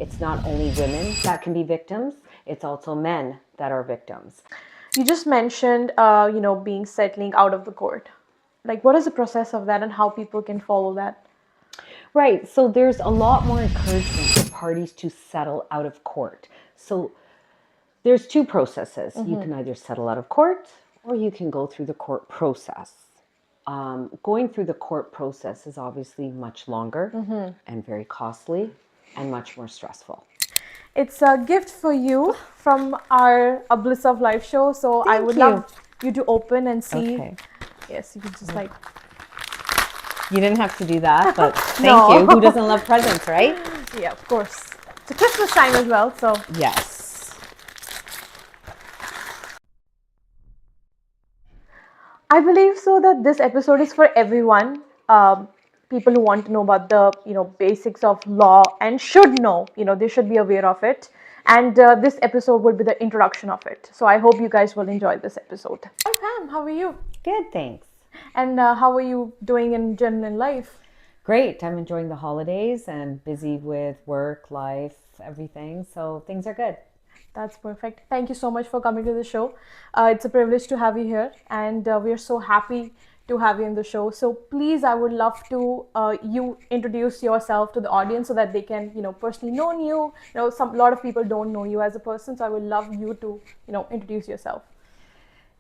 It's not only women that can be victims, it's also men that are victims. You just mentioned, being settling out of the court. Like, what is the process of that and how people can follow that? Right. So there's a lot more encouragement for parties to settle out of court. So there's two processes. You can either settle out of court or you can go through the court process. Going through the court process is obviously much longer and very costly and much more stressful. It's a gift for you from our A Bliss of Life show. So I Thank would you. love you to open and see. Okay. Yes, you can just like. You didn't have to do that, but thank No. you. Who doesn't love presents, right? Yeah, of course. It's a Christmas time as well, so. Yes. I believe so that this episode is for everyone. People who want to know about the basics of law and should know. They should be aware of it. And this episode will be the introduction of it. So I hope you guys will enjoy this episode. Hi Pam, how are you? Good, thanks. And how are you doing in general in life? Great. I'm enjoying the holidays and busy with work, life, everything. So things are good. That's perfect. Thank you so much for coming to the show. It's a privilege to have you here, and we are so happy to have you in the show. So please, I would love to you introduce yourself to the audience so that they can, personally know you. A lot of people don't know you as a person, so I would love you to, introduce yourself.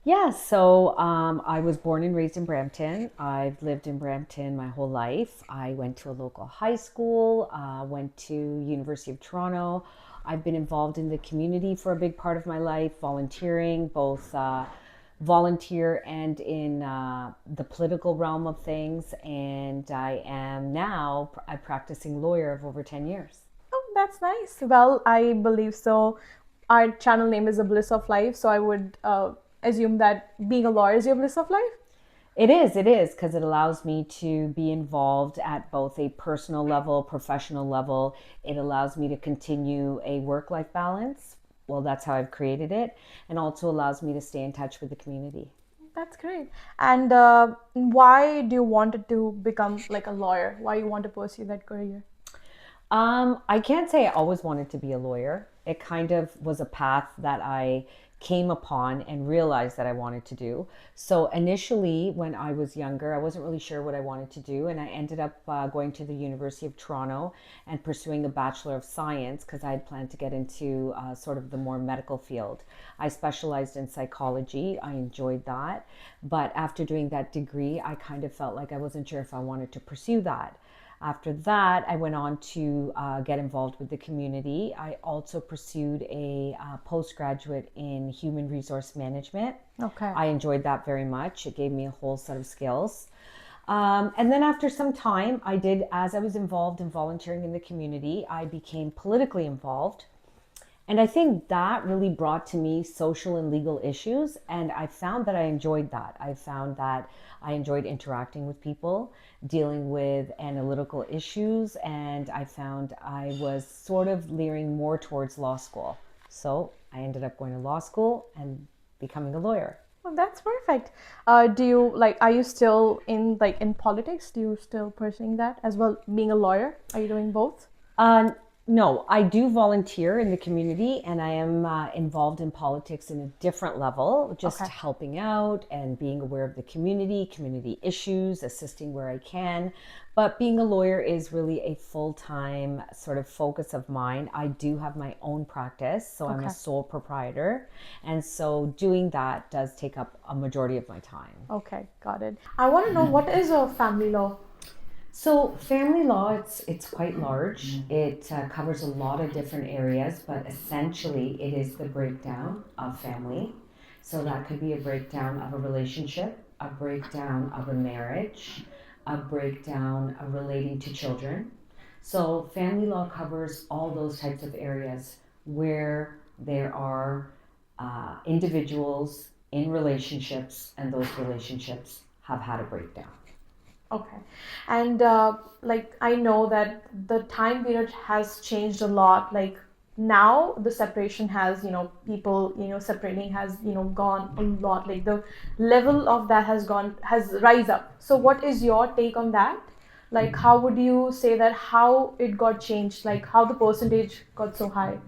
Yeah, so I was born and raised in Brampton. I've lived in Brampton my whole life. I went to a local high school, went to University of Toronto. I've been involved in the community for a big part of my life, volunteering, both volunteer and in the political realm of things. And I am now a practicing lawyer of over 10 years. Oh, that's nice. Well, I believe so. Our channel name is A Bliss of Life, so I would assume that being a lawyer is your bliss of life? It is, because it allows me to be involved at both a personal level, professional level. It allows me to continue a work-life balance. Well, that's how I've created it, and also allows me to stay in touch with the community. That's great. And why do you want to become like a lawyer? Why you want to pursue that career? I can't say I always wanted to be a lawyer. It kind of was a path that I came upon and realized that I wanted to do. So initially, when I was younger, I wasn't really sure what I wanted to do, and I ended up going to the University of Toronto and pursuing a Bachelor of Science because I had planned to get into sort of the more medical field. I specialized in psychology. I enjoyed that, but after doing that degree, I kind of felt like I wasn't sure if I wanted to pursue that. After that, I went on to get involved with the community. I also pursued a postgraduate in human resource management. Okay. I enjoyed that very much. It gave me a whole set of skills. And then after some time, as I was involved in volunteering in the community, I became politically involved. And I think that really brought to me social and legal issues. And I found that I enjoyed that. I found that I enjoyed interacting with people, dealing with analytical issues. And I found I was sort of leaning more towards law school. So I ended up going to law school and becoming a lawyer. Well, that's perfect. Are you still in politics? Do you still pursuing that as well? Being a lawyer, are you doing both? No, I do volunteer in the community and I am involved in politics in a different level, just Okay. helping out and being aware of the community issues, assisting where I can. But being a lawyer is really a full-time sort of focus of mine. I do have my own practice, so I'm a Okay. sole proprietor. And so doing that does take up a majority of my time. Okay, got it. I want to know what is a family law? So family law, it's quite large. It covers a lot of different areas, but essentially it is the breakdown of family. So that could be a breakdown of a relationship, a breakdown of a marriage, a breakdown of relating to children. So family law covers all those types of areas where there are individuals in relationships and those relationships have had a breakdown. Okay. And I know that the time period has changed a lot. Like now the separation has, people, separating has, gone a lot. Like the level of that has rise up. So what is your take on that? Like, how would you say that how it got changed? Like, how the percentage got so high?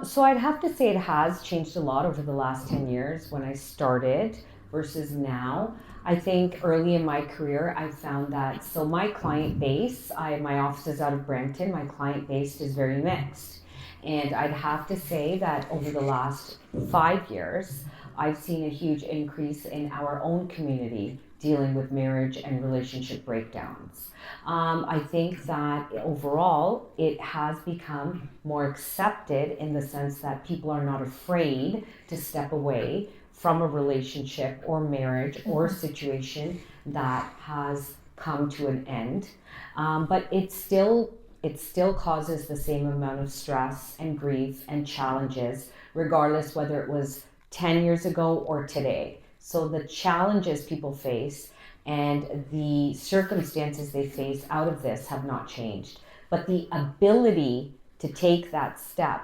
So I'd have to say it has changed a lot over the last 10 years when I started versus now. I think early in my career, I found that, so my client base, my office is out of Brampton, my client base is very mixed. And I'd have to say that over the last 5 years, I've seen a huge increase in our own community dealing with marriage and relationship breakdowns. I think that overall it has become more accepted in the sense that people are not afraid to step away from a relationship or marriage or situation that has come to an end. But it still causes the same amount of stress and grief and challenges, regardless whether it was 10 years ago or today. So the challenges people face and the circumstances they face out of this have not changed. But the ability to take that step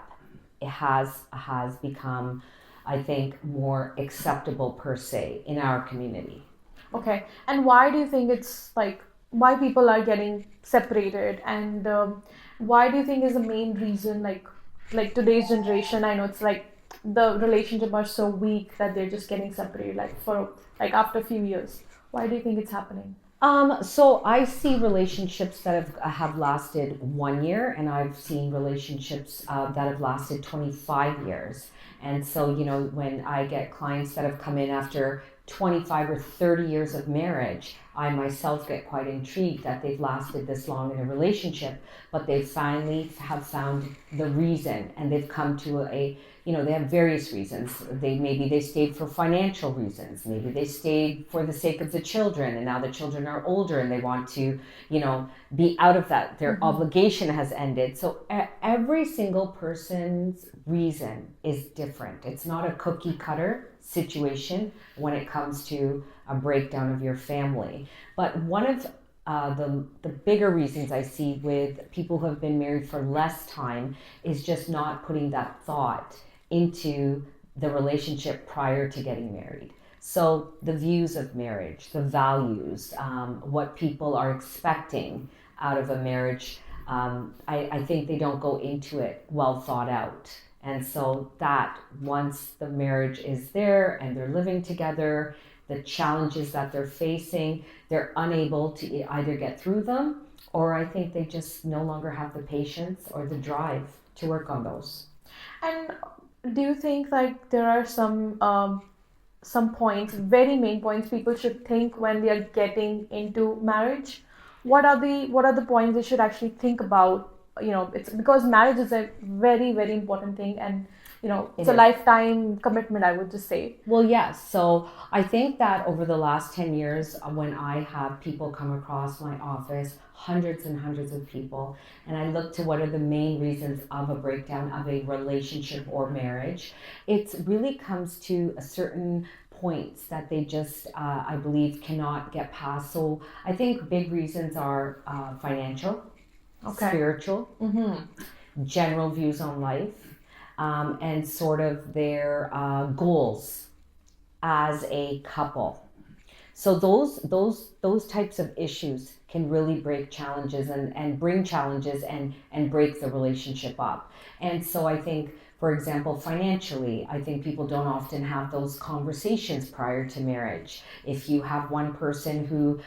has become, I think, more acceptable per se in our community. Okay. And why do you think it's like why people are getting separated, and why do you think is the main reason? Like today's generation, I know it's like the relationship are so weak that they're just getting separated like for like after a few years. Why do you think it's happening? So I see relationships that have lasted 1 year, and I've seen relationships that have lasted 25 years. And so, when I get clients that have come in after 25 or 30 years of marriage, I myself get quite intrigued that they've lasted this long in a relationship, but they finally have found the reason, and they've come to they have various reasons. Maybe they stayed for financial reasons. Maybe they stayed for the sake of the children, and now the children are older and they want to, be out of that. Their obligation has ended. So every single person's reason is different. It's not a cookie cutter situation when it comes to a breakdown of your family. But one of the bigger reasons I see with people who have been married for less time is just not putting that thought into the relationship prior to getting married. So the views of marriage, the values, what people are expecting out of a marriage, I think they don't go into it well thought out. And so that once the marriage is there and they're living together, the challenges that they're facing, they're unable to either get through them, or I think they just no longer have the patience or the drive to work on those. And do you think like there are some points, very main points people should think when they are getting into marriage? What are the points they should actually think about? It's because marriage is a very, very important thing, and it's It a is. lifetime commitment, I would just say. Well, yes. So I think that over the last 10 years, when I have people come across my office, hundreds and hundreds of people, and I look to what are the main reasons of a breakdown of a relationship or marriage, it really comes to a certain points that they just, I believe, cannot get past. So I think big reasons are financial, Okay. spiritual, general views on life, and sort of their goals as a couple. So those types of issues can really break challenges and bring challenges and break the relationship up. And so I think, for example, financially, I think people don't often have those conversations prior to marriage. If you have one person who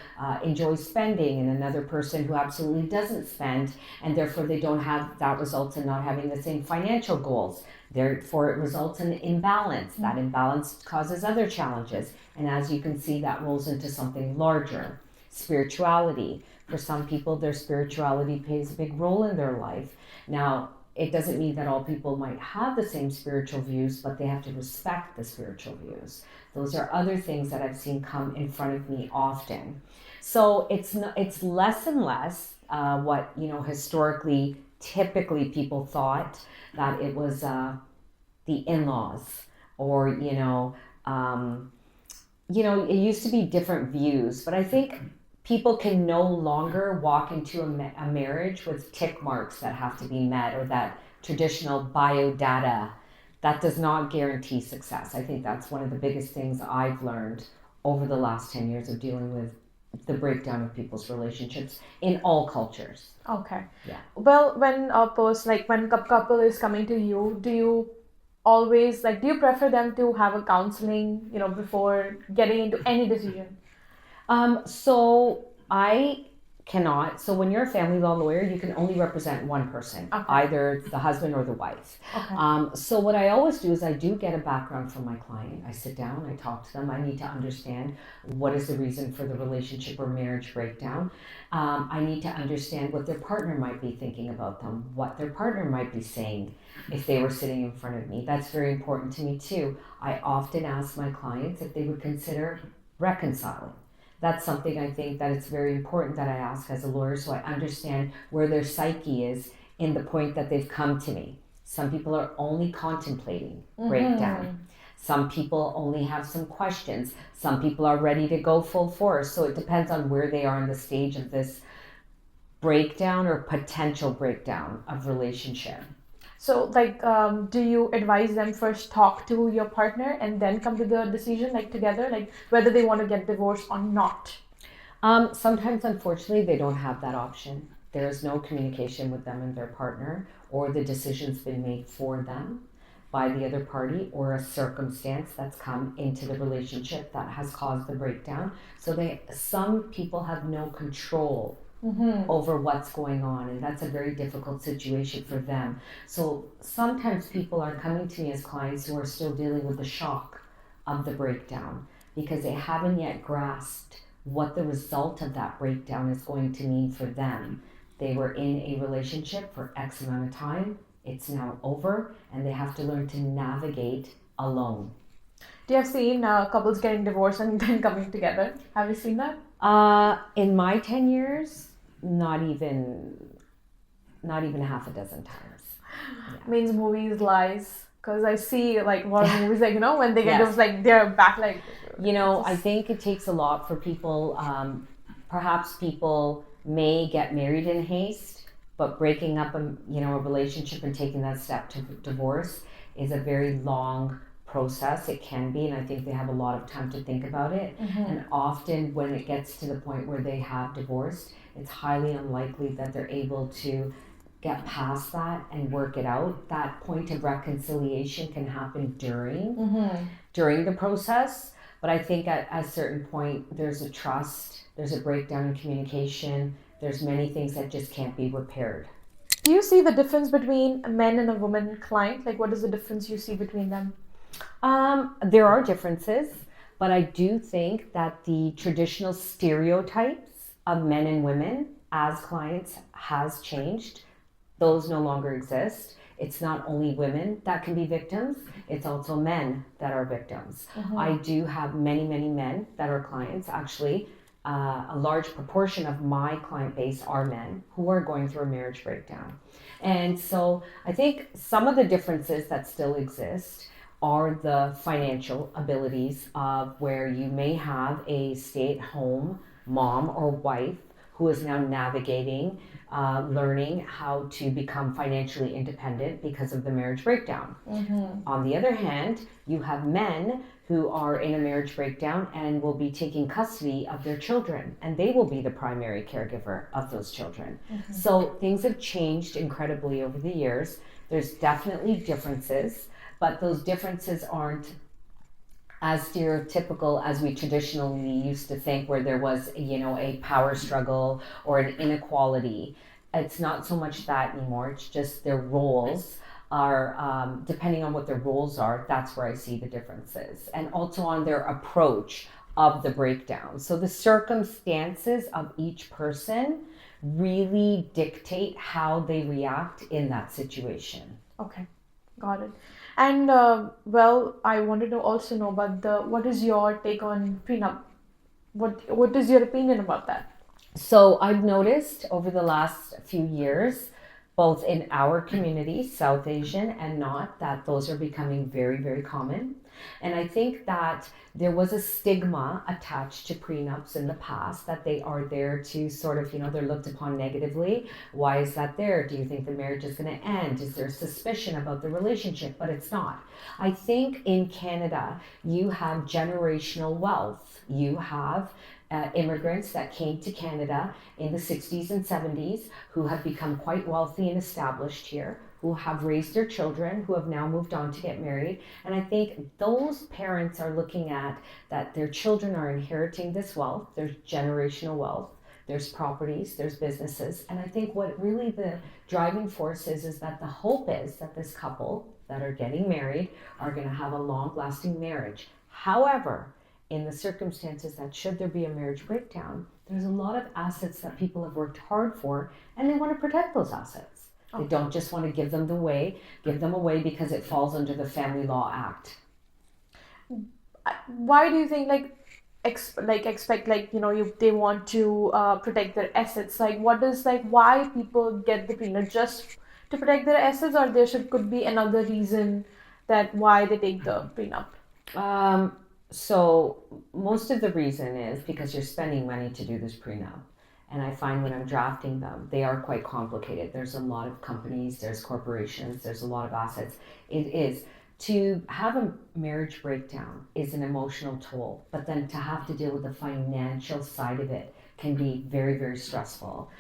enjoys spending and another person who absolutely doesn't spend, and therefore they don't have, that results in not having the same financial goals. Therefore, it results in imbalance. That imbalance causes other challenges. And as you can see, that rolls into something larger. Spirituality. For some people, their spirituality plays a big role in their life. Now, it doesn't mean that all people might have the same spiritual views, but they have to respect the spiritual views. Those are other things that I've seen come in front of me often. So it's less and less what historically, typically people thought that it was the in-laws, or it used to be different views, but I think people can no longer walk into a marriage with tick marks that have to be met, or that traditional bio data that does not guarantee success. I think that's one of the biggest things I've learned over the last 10 years of dealing with the breakdown of people's relationships in all cultures. Okay. Yeah. Well, when a person, like when a couple is coming to you, do you always like, do you prefer them to have a counseling, before getting into any decision? So I cannot. So when you're a family law lawyer, you can only represent one person, Okay. either the husband or the wife. Okay. So what I always do is I do get a background from my client. I sit down, I talk to them. I need to understand what is the reason for the relationship or marriage breakdown. I need to understand what their partner might be thinking about them, what their partner might be saying if they were sitting in front of me. That's very important to me too. I often ask my clients if they would consider reconciling. That's something I think that it's very important that I ask as a lawyer, so I understand where their psyche is in the point that they've come to me. Some people are only contemplating breakdown. Some people only have some questions. Some people are ready to go full force. So it depends on where they are in the stage of this breakdown or potential breakdown of relationship. So, like, do you advise them first talk to your partner and then come to the decision, like together, like whether they want to get divorced or not? Sometimes, unfortunately, they don't have that option. There is no communication with them and their partner, or the decision's been made for them by the other party, or a circumstance that's come into the relationship that has caused the breakdown. So some people have no control over what's going on, and that's a very difficult situation for them. So sometimes people are coming to me as clients who are still dealing with the shock of the breakdown because they haven't yet grasped what the result of that breakdown is going to mean for them. They were in a relationship for X amount of time, it's now over, and they have to learn to navigate alone. Do you have seen couples getting divorced and then coming together? Have you seen that? In my 10 years, not even half a dozen times. Means movies lies, because I see like a lot of movies, like when they get Yes. those, like they're back, like I think it takes a lot for people. Perhaps people may get married in haste, but breaking up a relationship and taking that step to divorce is a very long process. It can be, and I think they have a lot of time to think about it. And often when it gets to the point where they have divorced, it's highly unlikely that they're able to get past that and work it out. That point of reconciliation can happen during the process, but I think at a certain point there's a trust, there's a breakdown in communication, there's many things that just can't be repaired. Do you see the difference between a man and a woman client? Like, what is the difference you see between them? There are differences, but I do think that the traditional stereotypes of men and women as clients has changed. Those no longer exist. It's not only women that can be victims, it's also men that are victims. I do have many, many men that are clients. Actually, a large proportion of my client base are men who are going through a marriage breakdown. And so I think some of the differences that still exist are the financial abilities of where you may have a stay-at-home mom or wife who is now navigating, learning how to become financially independent because of the marriage breakdown. On the other hand, you have men who are in a marriage breakdown and will be taking custody of their children, and they will be the primary caregiver of those children. So things have changed incredibly over the years. There's definitely differences, but those differences aren't as stereotypical as we traditionally used to think, where there was a power struggle or an inequality. It's not so much that anymore. It's just their roles are, depending on what their roles are, that's where I see the differences, and also on their approach of the breakdown. So the circumstances of each person really dictate how they react in that situation. Okay, got it. And well, I wanted to also know about what is your take on prenup? What is your opinion about that? So I've noticed over the last few years, both in our community, South Asian and not, that those are becoming very, very common. And I think that there was a stigma attached to prenups in the past, that they are there to sort of, they're looked upon negatively. Why is that there? Do you think the marriage is going to end? Is there suspicion about the relationship? But it's not. I think in Canada, you have generational wealth. You have immigrants that came to Canada in the 60s and 70s who have become quite wealthy and established here, who have raised their children, who have now moved on to get married. And I think those parents are looking at that their children are inheriting this wealth, there's generational wealth, there's properties, there's businesses. And I think what really the driving force is that the hope is that this couple that are getting married are going to have a long lasting marriage. However, in the circumstances that should there be a marriage breakdown, there's a lot of assets that people have worked hard for and they want to protect those assets. They don't just want to give them away because it falls under the Family Law Act. Why do you think expect they want to protect their assets? Like what is why people get the prenup, just to protect their assets, or there could be another reason that why they take the prenup? So most of the reason is because you're spending money to do this prenup. And I find when I'm drafting them, they are quite complicated. There's a lot of companies, there's corporations, there's a lot of assets. It is. To have a marriage breakdown is an emotional toll, but then to have to deal with the financial side of it can be very, very stressful.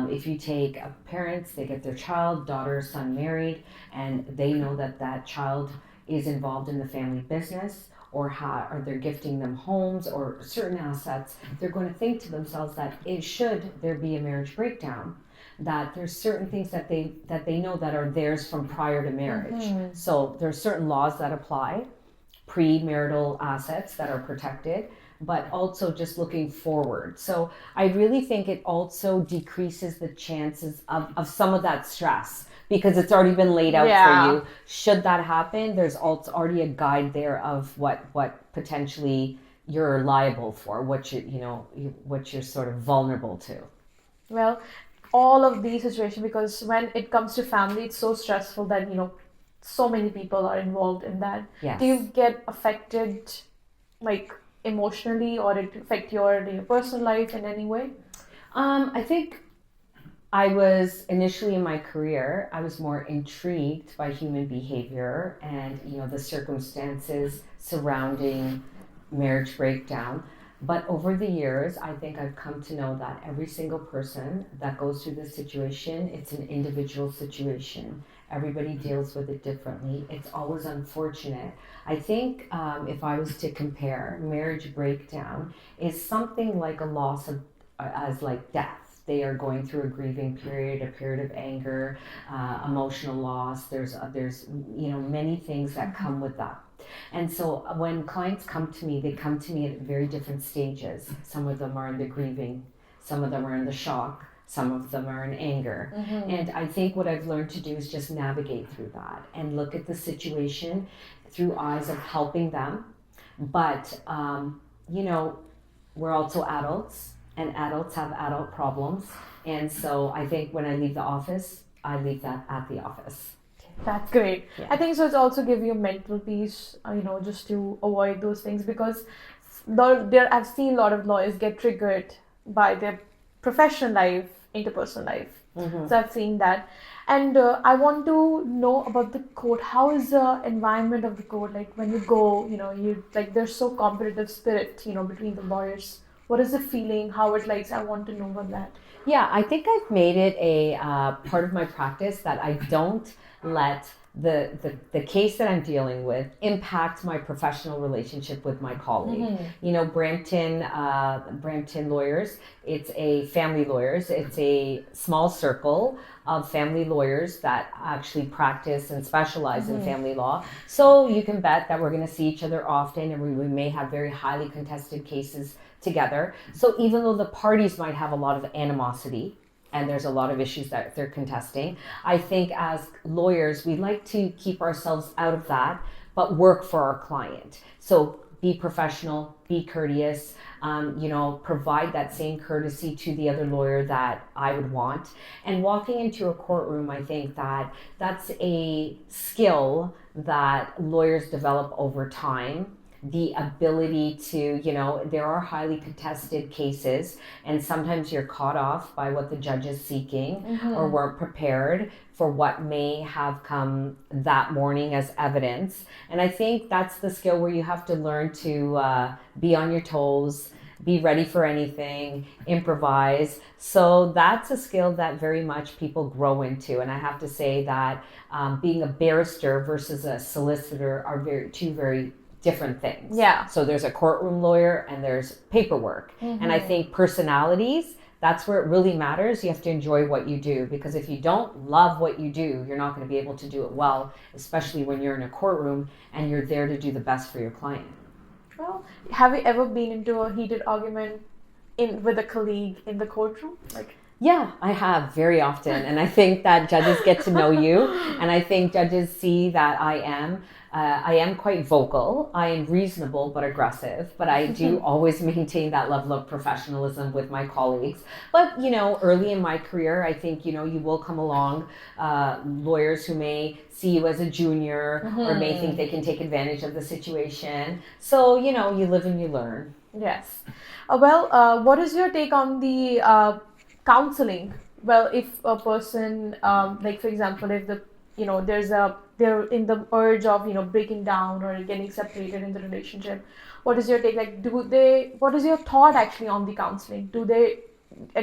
If you take parents, they get their child, daughter, son married, and they know that that child is involved in the family business, or they're gifting them homes or certain assets, they're going to think to themselves that should there be a marriage breakdown, that there's certain things that they know that are theirs from prior to marriage. Mm-hmm. So there's certain laws that apply, premarital assets that are protected, but also just looking forward. So I really think it also decreases the chances of some of that stress, because it's already been laid out for you. Should that happen, there's also already a guide there of what potentially you're liable for, what you're sort of vulnerable to. Well, all of these situations, because when it comes to family, it's so stressful that so many people are involved in that. Yes. Do you get affected emotionally, or it affect your personal life in any way? I think I was initially in my career, I was more intrigued by human behavior and the circumstances surrounding marriage breakdown. But over the years, I think I've come to know that every single person that goes through this situation, it's an individual situation. Everybody deals with it differently. It's always unfortunate. I think if I was to compare, marriage breakdown is something like a loss of, as like death. They are going through a grieving period, a period of anger, emotional loss. There's many things that come with that. And so when clients come to me, they come to me at very different stages. Some of them are in the grieving, some of them are in the shock, some of them are in anger. Mm-hmm. And I think what I've learned to do is just navigate through that and look at the situation through eyes of helping them. But, we're also adults, and adults have adult problems. And so I think when I leave the office, I leave that at the office. That's great. Yeah. I think so. It's also give you mental peace, just to avoid those things, because I've seen a lot of lawyers get triggered by their professional life, interpersonal life. Mm-hmm. So I've seen that. And I want to know about the court. How is the environment of the court? Like when you go, there's so competitive spirit, between the lawyers. What is the feeling? How it likes? I want to know about that. Yeah, I think I've made it a part of my practice that I don't let the case that I'm dealing with impact my professional relationship with my colleague. Mm-hmm. Brampton lawyers, it's a family lawyers. It's a small circle of family lawyers that actually practice and specialize mm-hmm. in family law. So you can bet that we're going to see each other often, and we may have very highly contested cases together. So even though the parties might have a lot of animosity and there's a lot of issues that they're contesting, I think as lawyers, we like to keep ourselves out of that, but work for our client. So be professional, be courteous, provide that same courtesy to the other lawyer that I would want. And walking into a courtroom, I think that that's a skill that lawyers develop over time. The ability to, there are highly contested cases, and sometimes you're caught off by what the judge is seeking mm-hmm. or weren't prepared for what may have come that morning as evidence. And I think that's the skill where you have to learn to be on your toes, be ready for anything, improvise. So that's a skill that very much people grow into. And I have to say that being a barrister versus a solicitor are two very different things. Yeah. So there's a courtroom lawyer and there's paperwork. And I think personalities, that's where it really matters. You have to enjoy what you do, because if you don't love what you do, you're not going to be able to do it well, especially when you're in a courtroom and you're there to do the best for your client. Well, have you ever been into a heated argument with a colleague in the courtroom? Yeah, I have, very often. And I think that judges get to know you. And I think judges see that I am quite vocal. I am reasonable but aggressive. But I do always maintain that level of professionalism with my colleagues. But, early in my career, I think, you will come along lawyers who may see you as a junior or may think they can take advantage of the situation. So, you live and you learn. Yes. What is your take on the counseling? Well, if a person, for example, if they're in the urge of breaking down or getting separated in the relationship, what is your take? What is your thought actually on the counseling? Do they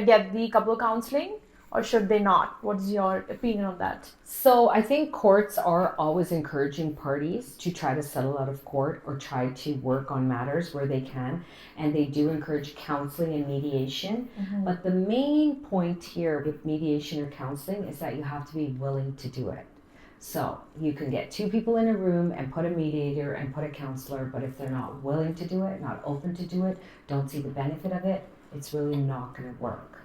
get the couple counseling, or should they not? What's your opinion on that? So I think courts are always encouraging parties to try to settle out of court or try to work on matters where they can. And they do encourage counseling and mediation. But the main point here with mediation or counseling is that you have to be willing to do it. So you can get two people in a room and put a mediator and put a counselor, but if they're not willing to do it, not open to do it, don't see the benefit of it, it's really not going to work.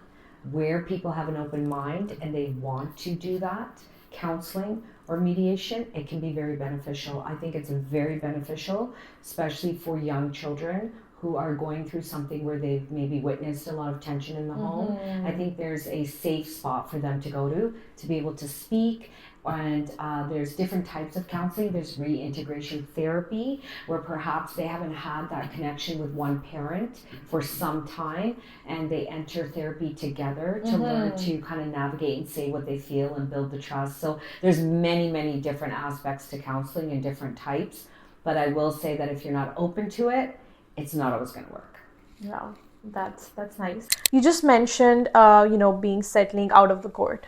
Where people have an open mind and they want to do that, counseling or mediation, it can be very beneficial. I think it's very beneficial, especially for young children who are going through something where they've maybe witnessed a lot of tension in the home. I think there's a safe spot for them to go to be able to speak. And there's different types of counseling. There's reintegration therapy, where perhaps they haven't had that connection with one parent for some time, and they enter therapy together to learn to kind of navigate and say what they feel and build the trust. So there's many, many different aspects to counseling and different types. But I will say that if you're not open to it, it's not always going to work. Yeah, that's nice. You just mentioned, being settling out of the court.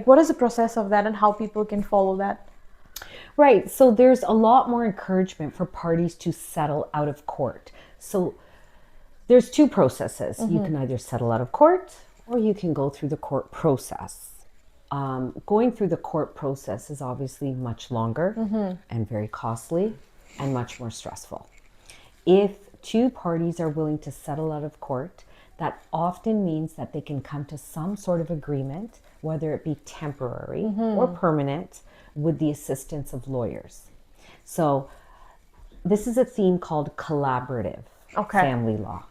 What is the process of that and how people can follow that? Right. So there's a lot more encouragement for parties to settle out of court. So there's two processes. You can either settle out of court or you can go through the court process. Going through the court process is obviously much longer and very costly and much more stressful. If two parties are willing to settle out of court, that often means that they can come to some sort of agreement, whether it be temporary or permanent, with the assistance of lawyers. So this is a theme called collaborative family law.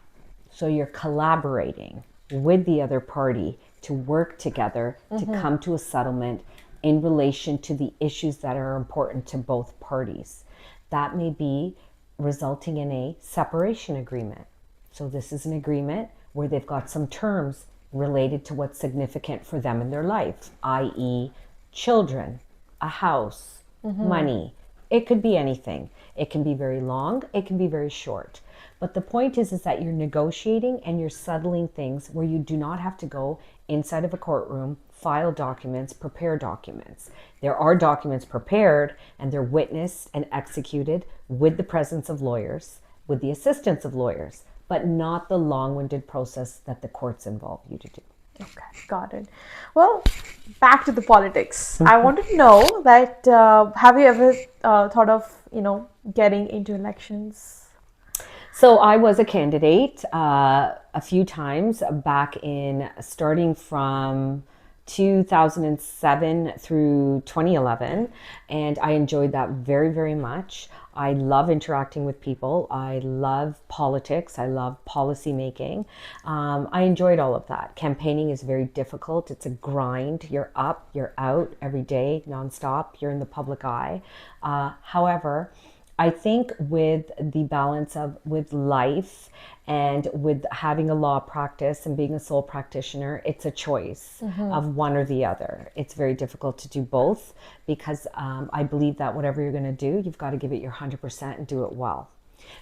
So you're collaborating with the other party to work together to come to a settlement in relation to the issues that are important to both parties. That may be resulting in a separation agreement. So this is an agreement where they've got some terms related to what's significant for them in their life, i.e. children, a house, money. It could be anything. It can be very long, it can be very short. But the point is that you're negotiating and you're settling things where you do not have to go inside of a courtroom, file documents, prepare documents. There are documents prepared and they're witnessed and executed with the presence of lawyers, with the assistance of lawyers, but not the long-winded process that the courts involve you to do. Okay, got it. Well, back to the politics. I want to know that have you ever thought of, getting into elections? So I was a candidate a few times back in starting from 2007 through 2011, and I enjoyed that very, very much. I love interacting with people. I love politics. I love policy making. I enjoyed all of that. Campaigning is very difficult. It's a grind. You're up, you're out every day, nonstop. You're in the public eye. However, I think with the balance with life and with having a law practice and being a sole practitioner, it's a choice of one or the other. It's very difficult to do both because I believe that whatever you're going to do, you've got to give it your 100% and do it well.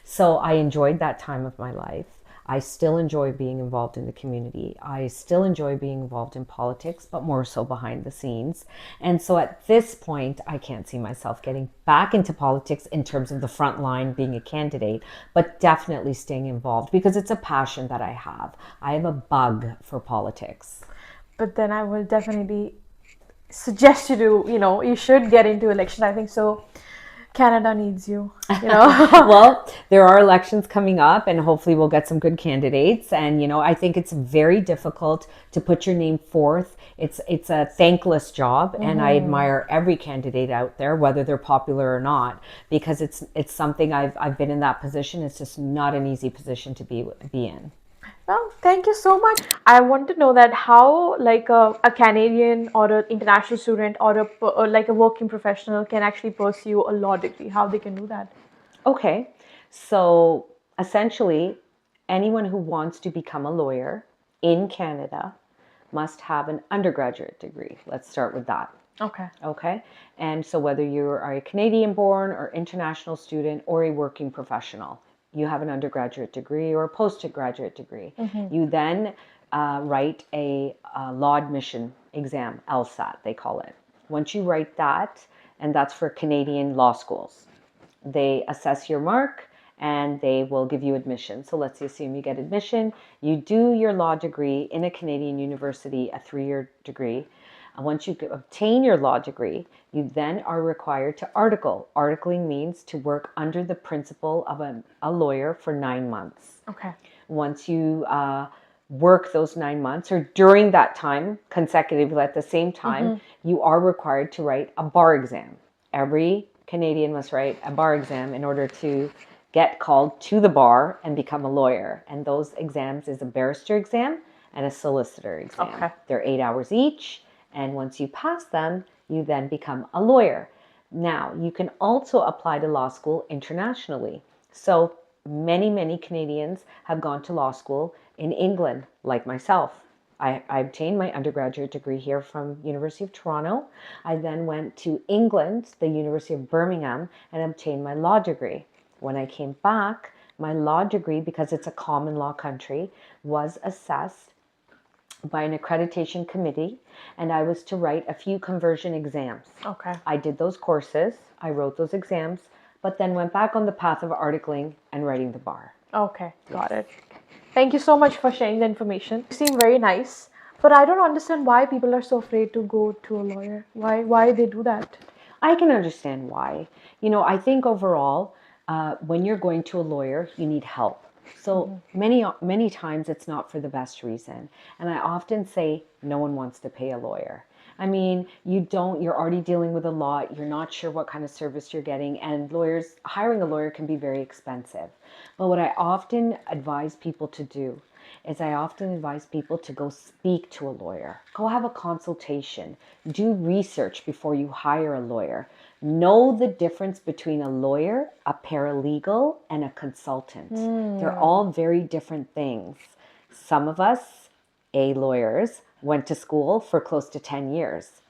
So I enjoyed that time of my life. I still enjoy being involved in the community. I still enjoy being involved in politics, but more so behind the scenes. And so at this point, I can't see myself getting back into politics in terms of the front line being a candidate, but definitely staying involved because it's a passion that I have. I have a bug for politics. But then I will definitely suggest you to, you should get into election. I think so. Canada needs you, Well, there are elections coming up and hopefully we'll get some good candidates. And, I think it's very difficult to put your name forth. It's a thankless job. And I admire every candidate out there, whether they're popular or not, because it's something I've been in that position. It's just not an easy position to be in. Well, thank you so much. I want to know that how like a Canadian or an international student or like a working professional can actually pursue a law degree, how they can do that. Okay, so essentially, anyone who wants to become a lawyer in Canada must have an undergraduate degree. Let's start with that. Okay. Okay, and so whether you are a Canadian born or international student or a working professional, you have an undergraduate degree or a postgraduate degree. You then write a law admission exam, LSAT, they call it. Once you write that, and that's for Canadian law schools, they assess your mark and they will give you admission. So let's assume you get admission, you do your law degree in a Canadian university, a 3-year degree. And once you obtain your law degree, you then are required to article. Articling means to work under the principal of a lawyer for 9 months. Okay. Once you work those 9 months, or during that time, consecutively at the same time, you are required to write a bar exam. Every Canadian must write a bar exam in order to get called to the bar and become a lawyer. And those exams is a barrister exam and a solicitor exam. Okay. They're 8 hours each. And once you pass them, you then become a lawyer. Now, you can also apply to law school internationally. So many Canadians have gone to law school in England, like myself. I obtained my undergraduate degree here from University of Toronto. I then went to England, the University of Birmingham, and obtained my law degree. When I came back, my law degree, because it's a common law country, was assessed by an accreditation committee, and I was to write a few conversion exams. Okay. I did those courses, I wrote those exams, but then went back on the path of articling and writing the bar. Okay, got it. Thank you so much for sharing the information. You seem very nice, but I don't understand why people are so afraid to go to a lawyer. Why they do that? I can understand why. I think overall, when you're going to a lawyer, you need help. So many times it's not for the best reason. And I often say no one wants to pay a lawyer. I mean, you're already dealing with a lot. You're not sure what kind of service you're getting. And hiring a lawyer can be very expensive. But what I often advise people to do is I often advise people to go speak to a lawyer. Go have a consultation. Do research before you hire a lawyer. Know the difference between a lawyer, a paralegal, and a consultant. They're all very different things. Some of us, lawyers, went to school for close to 10 years.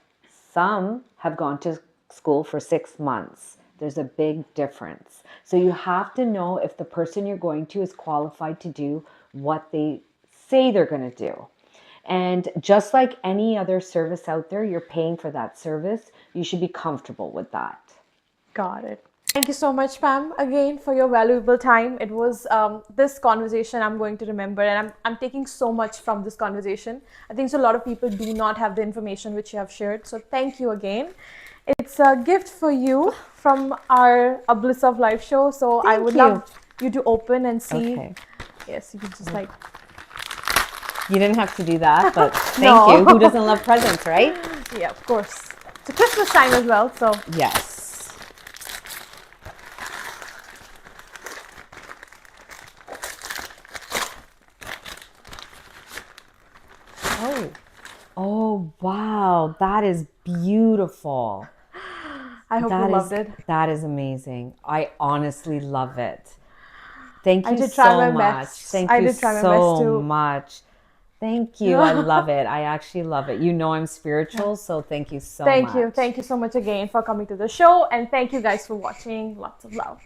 Some have gone to school for 6 months. There's a big difference. So you have to know if the person you're going to is qualified to do what they say they're going to do. And just like any other service out there, you're paying for that service. You should be comfortable with that. Got it. Thank you so much, Pam, again for your valuable time. It was this conversation I'm going to remember, and I'm taking so much from this conversation. I think so a lot of people do not have the information which you have shared. So thank you again. It's a gift for you from our A Bliss of Life show. So I would love you to open and see. Okay. Yes, you can just like. You didn't have to do that, but thank you. Who doesn't love presents, right? Yeah, of course. It's a Christmas time as well, so. Yes. Oh, wow. That is beautiful. I hope you loved it. That is amazing. I honestly love it. Thank you I did try so my much. best. Thank I you did try my so best too. much. Thank you. I love it. I actually love it. I'm spiritual, so thank you so much. Thank you. Thank you so much again for coming to the show, and thank you guys for watching. Lots of love.